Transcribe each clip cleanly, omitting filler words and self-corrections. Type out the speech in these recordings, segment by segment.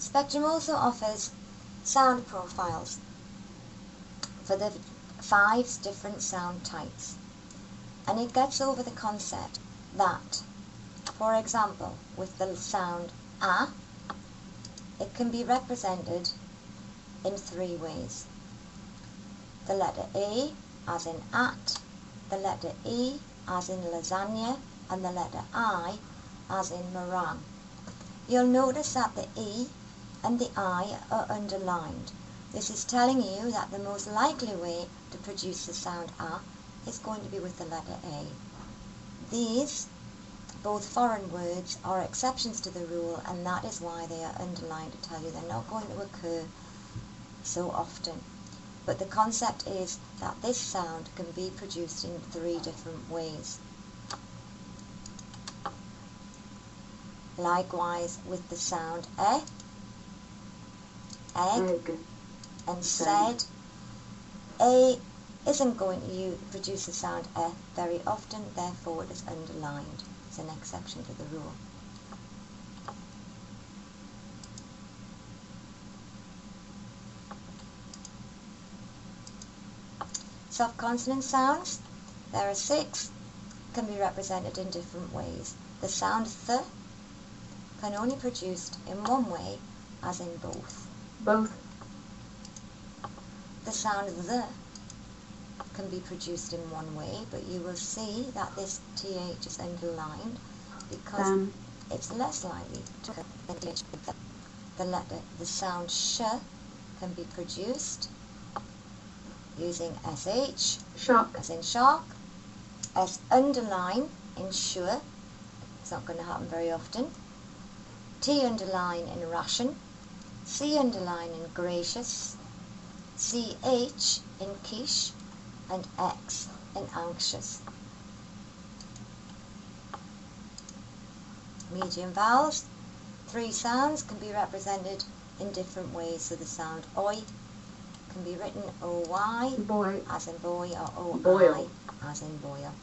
Spectrum also offers sound profiles for the 5 different sound types, and it gets over the concept that, for example, with the sound A, it can be represented in 3 ways. The letter A as in at, the letter E as in lasagna, and the letter I as in meringue. You'll notice that the E and the I are underlined. This is telling you that the most likely way to produce the sound A is going to be with the letter A. These, both foreign words, are exceptions to the rule, and that is why they are underlined to tell you they're not going to occur so often. But the concept is that this sound can be produced in 3 different ways. Likewise with the sound e, egg, and said, A isn't going to produce the sound e very often, therefore it is underlined. It's an exception to the rule. Soft consonant sounds, there are 6, can be represented in different ways. The sound th can only be produced in one way, as in both. Both. The sound the can be produced in one way, but you will see that this th is underlined because it's less likely to occur than th. The sound sh can be produced using sh, shock, as in shock, s underline in sure, it's not going to happen very often, t underline in ration, c underline in gracious, ch in quiche, and x in anxious. Medium vowels, 3 sounds can be represented in different ways. So the sound oi can be written oy, boy, as in boy, or oi, boil, as in boil.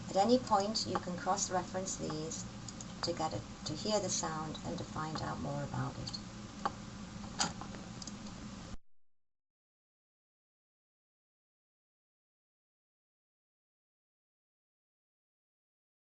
At any point you can cross-reference these to hear the sound and to find out more about it.